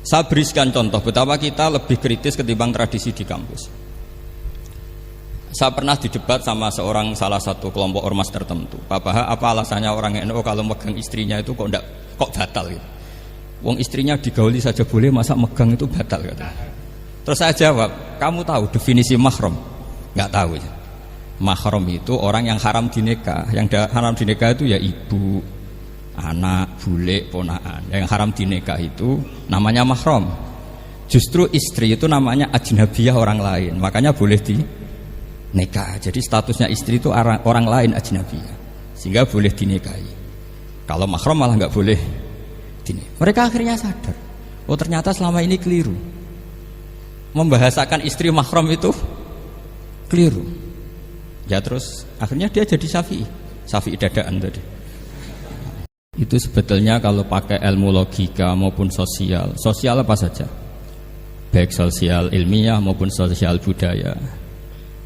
Saya berikan contoh betapa kita lebih kritis ketimbang tradisi di kampus. Saya pernah didebat sama salah satu kelompok ormas tertentu. Pak Baha, apa alasannya orang NU kalau megang istrinya itu kok batal gitu? Wong istrinya digauli saja boleh, masa megang itu batal kata. Terus saya jawab, kamu tahu definisi mahram? Nggak tahu ya. Mahram itu orang yang haram dinikah. Yang haram dinikah itu ya ibu, anak, bule, ponakan. Yang haram dinikah itu namanya mahram. Justru istri itu namanya ajnabiyah, orang lain. Makanya boleh dinikah. Jadi statusnya istri itu orang lain, ajnabiyah. Sehingga boleh dinikahi. Kalau mahram malah nggak boleh dinikah. Mereka akhirnya sadar, oh ternyata selama ini keliru. Membahasakan istri mahram itu keliru. Ya terus akhirnya dia jadi Syafi'i dadaan tadi. Itu sebetulnya kalau pakai ilmu logika maupun sosial apa saja, baik sosial ilmiah maupun sosial budaya,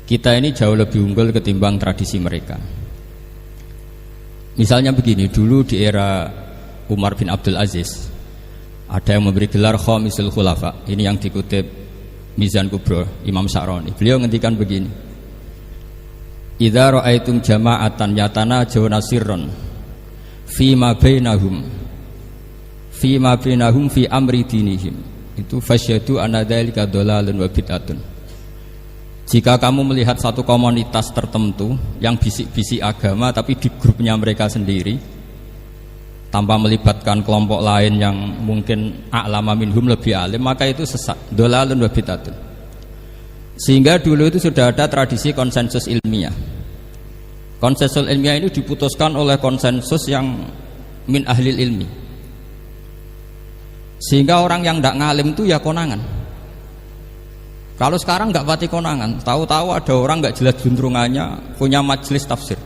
kita ini jauh lebih unggul ketimbang tradisi mereka. Misalnya begini, dulu di era Umar bin Abdul Aziz ada yang memberi gelar Khamisul Khulafa. Ini yang dikutip Mizan Kubro Imam Sya'rani. Beliau ngendikan begini, idza ra'aitum jama'atan yatanajawna sirran fima bainahum fi amri dinihim, itu fasyhadu anna dzalika dhalalun wa bid'atun. Jika kamu melihat satu komunitas tertentu yang bisik-bisik agama tapi di grupnya mereka sendiri tanpa melibatkan kelompok lain yang mungkin a'lama minhum, lebih alim, maka itu sesat, dhalalun wa bid'atun. Sehingga dulu itu sudah ada tradisi konsensus ilmiah. Konsensus ilmiah ini diputuskan oleh konsensus yang min ahlil ilmi. Sehingga orang yang tidak ngalim itu ya konangan. Kalau sekarang nggak pati konangan, tahu-tahu ada orang nggak jelas juntrungannya punya majelis tafsir,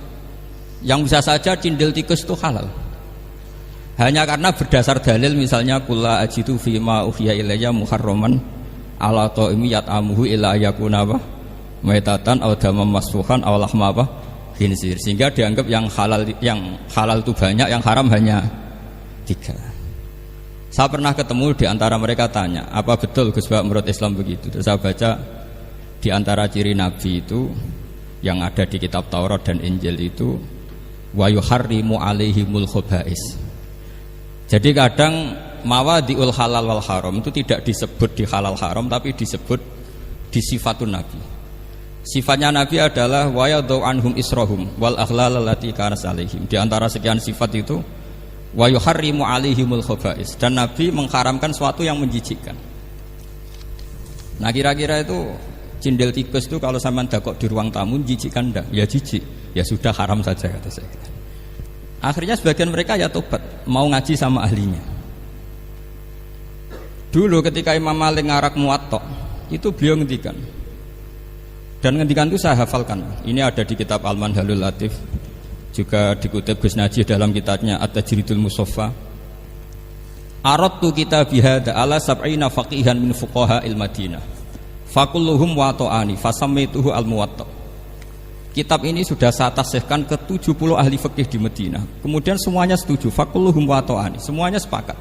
yang bisa saja cindil tikus itu halal. Hanya karena berdasar dalil, misalnya kula ajidu fima uhiya ilayya muharraman ala ta'imi yat'amuhu ila yakuna maitatan aw damam masfuhan aw lahma khinzir, sehingga dianggap yang halal itu banyak, yang haram hanya 3. Saya pernah ketemu di antara mereka, tanya, apa betul Gus Bak menurut Islam begitu? Terus saya baca di antara ciri Nabi itu yang ada di kitab Taurat dan Injil itu wa yuharrimu alaihimul khaba'is. Jadi kadang mawadi'ul halal wal haram itu tidak disebut di halal haram, tapi disebut di sifatun Nabi. Sifatnya Nabi adalah wa yadau anhum israhum wal aghlal allati kanat alaihim. Di antara sekian sifat itu wa yuharrimu alaihimul khaba'is, dan Nabi mengharamkan sesuatu yang menjijikkan. Nah, kira-kira itu cindil tikus itu kalau sampean dakok di ruang tamu menjijikkan enggak? Ya jijik. Ya sudah, haram saja kata saya. Akhirnya sebagian mereka ya tobat, mau ngaji sama ahlinya. Dulu ketika Imam Malik ngarak Muwatta, itu beliau ngendikan, dan ngendikan itu saya hafalkan. Ini ada di kitab Al-Manhalul Latif, juga dikutip Gus Najih dalam kitabnya At-Tajridul Musaffa. Aradtu kitabi hadza ala sab'ina faqihan min fuqaha il-Madinah fakulluhum wata'ani fasammaituhu al-Muwatta. Kitab ini sudah saya tasihkan ke 70 ahli fikih di Madinah. Kemudian semuanya setuju, fakulluhum wata'ani, semuanya sepakat.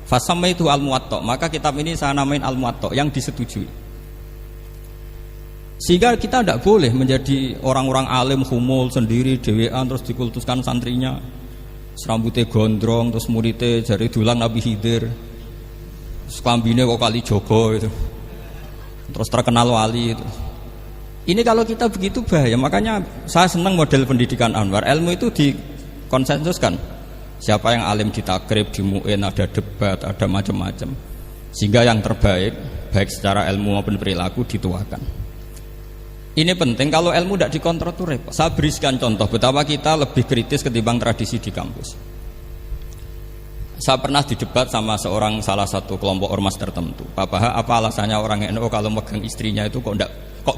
Fasammaituhu al-Muwatta, maka kitab ini saya namain al-Muwatta, yang disetujui. Sehingga kita tidak boleh menjadi orang-orang alim humul sendiri dewean terus dikultuskan santrinya, serambutnya gondrong, terus muridnya jari dulang Nabi Khidir, sekambine kok kali Jogo itu, terus terkenal wali itu. Ini kalau kita begitu bahaya. Makanya saya senang model pendidikan Anwar. Ilmu itu dikonsensuskan. Siapa yang alim ditakrib, di mu'in, ada debat, ada macam-macam, sehingga yang terbaik baik secara ilmu maupun perilaku dituakan. Ini penting. Kalau ilmu tidak dikontrol itu repot. Saya berikan contoh betapa kita lebih kritis ketimbang tradisi di kampus. Saya pernah didebat sama salah satu kelompok ormas tertentu. Pak Baha, apa alasannya orang NU kalau megang istrinya itu kok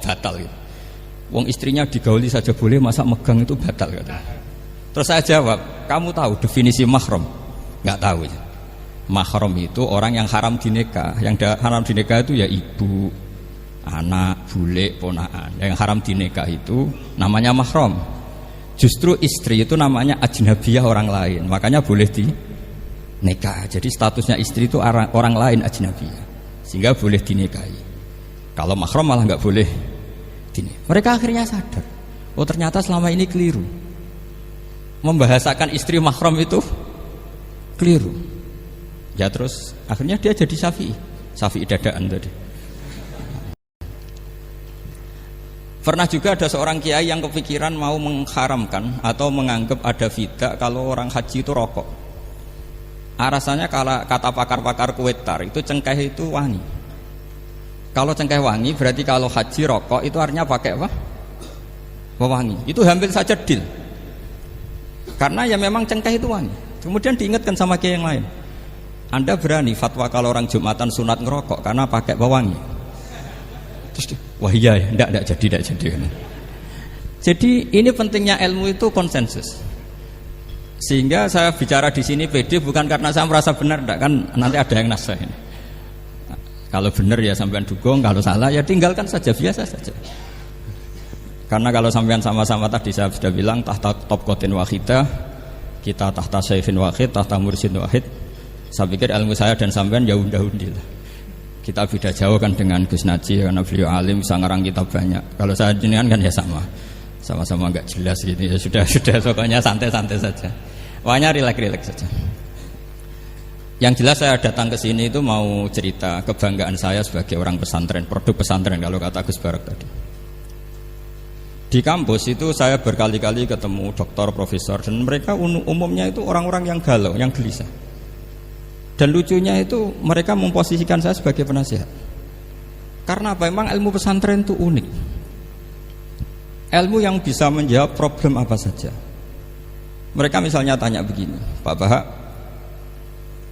batal gitu? Wong istrinya digauli saja boleh, masa megang itu batal kata. Terus saya jawab, kamu tahu definisi mahram? Nggak tahu ya. Mahram itu orang yang haram dinikah. Yang haram dinikah itu ya ibu, anak, bule, ponakan. Yang haram dinikah itu namanya mahram. Justru istri itu namanya ajnabiyah, orang lain. Makanya boleh dinikah. Jadi statusnya istri itu orang lain, ajnabiyah. sehingga boleh dinikahi. Kalau mahram malah nggak boleh dinikahi. Mereka akhirnya sadar, oh ternyata selama ini keliru, membahasakan istri mahram itu keliru. Ya terus akhirnya dia jadi Syafi'i dadaan tadi. Pernah juga ada seorang kiai yang kepikiran mau mengharamkan atau menganggap ada fidah kalau orang haji itu rokok. Rasanya kalau kata pakar-pakar Kuwaitar itu cengkeh itu wangi. Kalau cengkeh wangi berarti kalau haji rokok itu artinya pakai apa? Pewangi. Itu hampir saja deal. Karena ya memang cengkeh itu wangi. Kemudian diingatkan sama kiai yang lain. Anda berani fatwa kalau orang Jumatan sunat ngerokok karena pakai pewangi? Terus wah iya ya, enggak jadi. Jadi ini pentingnya ilmu itu konsensus. Sehingga saya bicara di sini pede bukan karena saya merasa benar, enggak, kan nanti ada yang nasah ini. Kalau benar ya sampean dukung, kalau salah ya tinggalkan saja, biasa saja. Karena kalau sampean sama-sama tadi saya sudah bilang tahta topkotin wahidah, kita tahta syekhin wahid, tahta mursyid wahid. Saya pikir ilmu saya dan sampean ya undi lah. Kita beda jauh kan dengan Gus Naji karena beliau alim, bisa ngarang kitab banyak. Kalau saya jenengan kan ya sama-sama nggak jelas gitu ya, sudah pokoknya santai-santai saja. Pokoknya rileks saja. Yang jelas saya datang ke sini itu mau cerita kebanggaan saya sebagai orang pesantren, produk pesantren kalau kata Gus Barak tadi. Di kampus itu saya berkali-kali ketemu doktor, profesor, dan mereka umumnya itu orang-orang yang galau, yang gelisah. Dan lucunya itu mereka memposisikan saya sebagai penasihat. Karena apa? Memang ilmu pesantren itu unik. Ilmu yang bisa menjawab problem apa saja. Mereka misalnya tanya begini, Pak Bahak,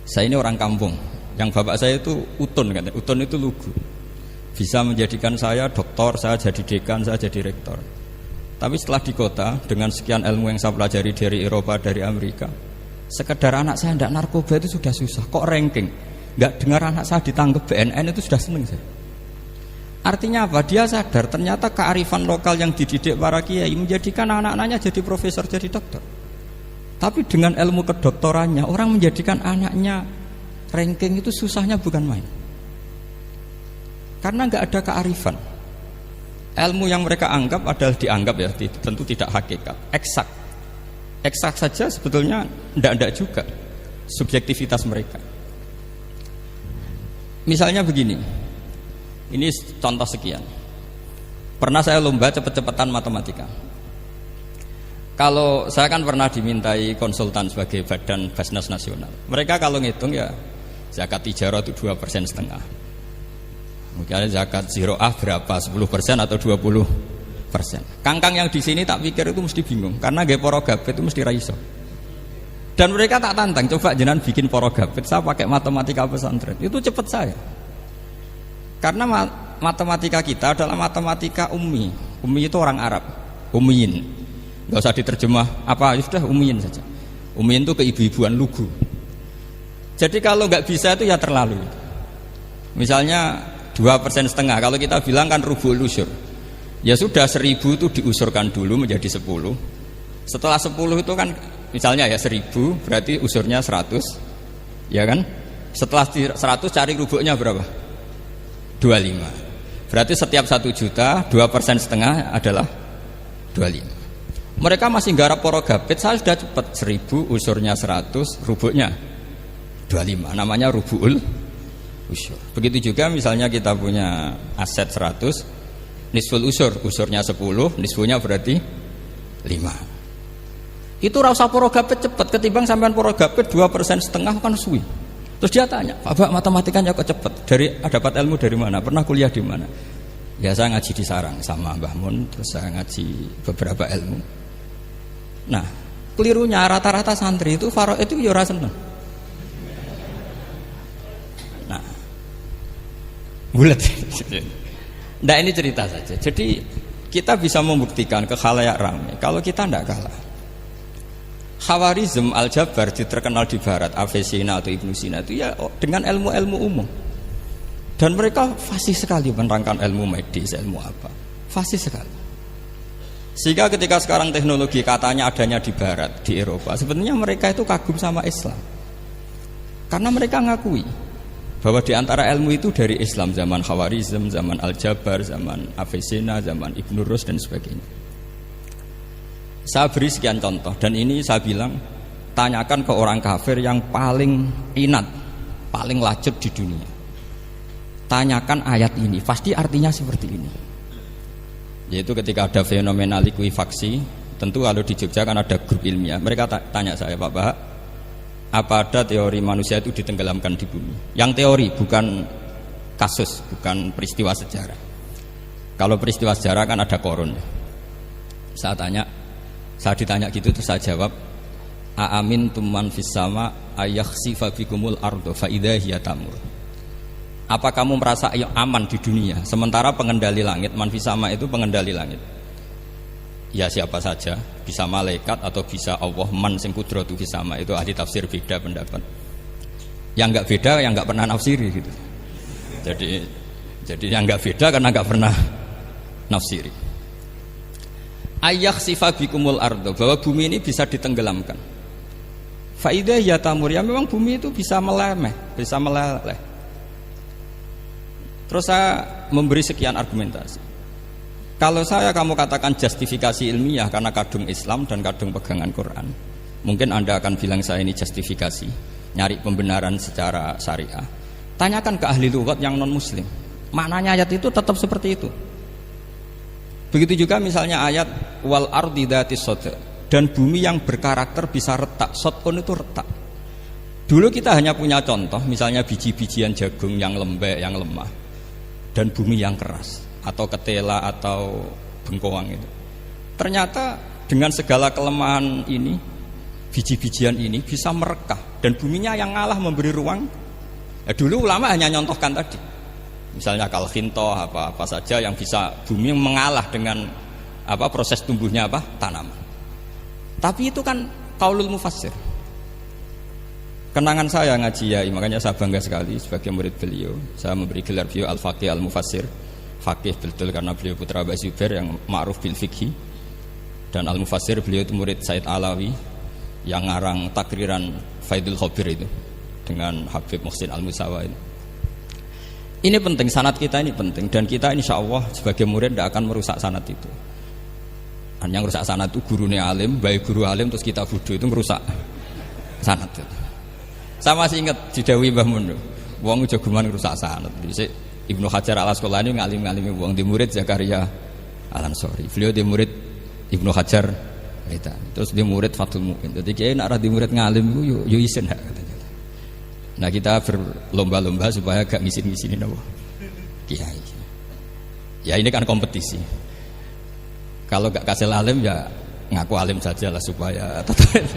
saya ini orang kampung, yang bapak saya itu utun, katanya. Utun itu lugu. Bisa menjadikan saya doktor, saya jadi dekan, saya jadi rektor. Tapi setelah di kota, dengan sekian ilmu yang saya pelajari dari Eropa, dari Amerika, sekedar anak saya tidak narkoba itu sudah susah. Kok ranking? Nggak dengar anak saya ditangkap BNN itu sudah seneng saya. Artinya apa? Dia sadar ternyata kearifan lokal yang dididik para kiai menjadikan anak-anaknya jadi profesor, jadi dokter. Tapi dengan ilmu kedoktorannya orang menjadikan anaknya ranking itu susahnya bukan main. Karena nggak ada kearifan. Ilmu yang mereka anggap adalah dianggap ya, tentu tidak hakikat, eksak. Eksak saja sebetulnya tidak juga subjektivitas mereka. Misalnya begini, ini contoh sekian. Pernah saya lomba cepet-cepetan matematika. Kalau saya kan pernah dimintai konsultan sebagai badan Basnas Nasional. Mereka kalau ngitung ya zakat tijarah itu 2,5%. Mungkin zakat ziroah berapa? 10% atau 20%. Kangkang yang di sini tak pikir itu mesti bingung karena nggih para gabet itu mesti ra iso. Dan mereka tak tantang, coba jenengan bikin para gabet, saya pakai matematika pesantren. Itu cepat saya. Karena matematika kita adalah matematika ummi. Ummi itu orang Arab, ummiin. Enggak usah diterjemah apa, sudah ummiin saja. Ummiin itu keibu-ibuan lugu. Jadi kalau nggak bisa itu ya terlalu. Misalnya 2,5%, kalau kita bilang kan rubul usyur. Ya sudah 1.000 itu diusurkan dulu menjadi 10. Setelah 10 itu kan misalnya ya 1.000 berarti usurnya 100. Ya kan? Setelah 100 cari rubuknya berapa? 25. Berarti setiap 1 juta 2,5% adalah 25. Mereka masih garap poro gabit, saya sudah cepat 1.000 usurnya 100, rubuknya 25. Namanya rubul usyur. Begitu juga misalnya kita punya aset 100, nisful usurnya 10, nisfunya berarti 5. Itu rasa poro gabit cepat ketimbang sampean poro gabit 2,5% kan suwi. Terus dia tanya, Pak matematikanya kok cepat? Dapat ilmu dari mana? Pernah kuliah di mana? Ya saya ngaji di sarang sama Mbah Mun, terus saya ngaji beberapa ilmu. Nah, kelirunya rata-rata santri itu faro itu ya ora seneng. Nah, bulat. Nah ini cerita saja. Jadi kita bisa membuktikan ke khalayak ramai kalau kita tidak kalah. Khawarizm Al-Jabar terkenal di barat, Avicenna atau Ibnu Sina itu ya dengan ilmu-ilmu umum. Dan mereka fasih sekali menerangkan ilmu medis, ilmu apa. Fasih sekali. Sehingga ketika sekarang teknologi katanya adanya di barat, di Eropa, sebenarnya mereka itu kagum sama Islam. Karena mereka ngakui bahwa di antara ilmu itu dari Islam, zaman Khawarizm, zaman Al-Jabar, zaman Avicenna, zaman Ibn Rus dan sebagainya. Saya beri sekian contoh, dan ini saya bilang, tanyakan ke orang kafir yang paling inat, paling lacet di dunia. Tanyakan ayat ini, pasti artinya seperti ini. Yaitu ketika ada fenomena likuifaksi, tentu kalau di Jogja kan ada grup ilmiah, mereka tanya saya, Pak Bahak, apa ada teori manusia itu ditenggelamkan di bumi? Yang teori, bukan kasus, bukan peristiwa sejarah. Kalau peristiwa sejarah kan ada korun. Saya ditanya gitu, terus saya jawab, aamin tuman fis sama ayakhsifa bikumul ardo fa idza hiya tamur. Apa kamu merasa aman di dunia sementara pengendali langit, man fis sama itu pengendali langit? Ya siapa saja, bisa malaikat atau bisa Allah, man sing kudratu fis sama, itu ahli tafsir beda pendapat. Yang enggak beda yang enggak pernah nafsiri gitu. Jadi yang enggak beda karena enggak pernah nafsiri. Ayakhsifa bikumul ardo, bahwa bumi ini bisa ditenggelamkan. Faidah ya tamur, ya memang bumi itu bisa meleleh. Terus saya memberi sekian argumentasi. Kalau kamu katakan justifikasi ilmiah karena kadung Islam dan kadung pegangan Quran, mungkin Anda akan bilang saya ini justifikasi, nyari pembenaran secara syariah. Tanyakan ke ahli lughat yang non muslim, maknanya ayat itu tetap seperti itu. Begitu juga misalnya ayat wal ardi dzatis sod, dan bumi yang berkarakter bisa retak. Sodkon itu retak. Dulu kita hanya punya contoh, misalnya biji-bijian jagung yang lembek, yang lemah, dan bumi yang keras, atau ketela atau bengkoang itu. Ternyata dengan segala kelemahan ini, biji-bijian ini bisa merekah, dan buminya yang ngalah memberi ruang. Dulu ulama hanya nyontohkan tadi, misalnya kalkhinto apa saja yang bisa bumi mengalah dengan proses tumbuhnya tanaman. Tapi itu kan qaulul mufassir. Kenangan saya ngaji Yai, makanya saya bangga sekali sebagai murid beliau. Saya memberi gelar beliau Al-Faqih Al-Mufassir. Faqih betul karena beliau putra Mbah Zubair yang ma'ruf bil fiqhi. Dan Al-Mufassir beliau itu murid Said Alawi yang ngarang takriran Faidul Khabir itu dengan Habib Muhsin Al-Musawa itu. Ini penting, sanad kita ini penting, dan kita insya Allah sebagai murid tidak akan merusak sanad itu. Dan yang merusak sanad itu gurunya alim, baik guru alim terus kita bodoh, itu merusak sanad itu. Saya masih ingat didawi Mbah Mun, wong jagoan merusak sanad. Ibnu Hajar Al-Asqalani ngalim-ngalimi wong, di murid Zakaria Al-Ansori, beliau di murid Ibnu Hajar itu. Terus di murid Fathul Mu'in. Jadi kiai nak di murid ngalim itu yo isen hak katanya. Nah kita berlomba-lomba supaya gak ngisin-ngisinin apa kiai. Ya ini kan kompetisi. Kalau gak kasih alim ya ngaku alim saja lah supaya tetap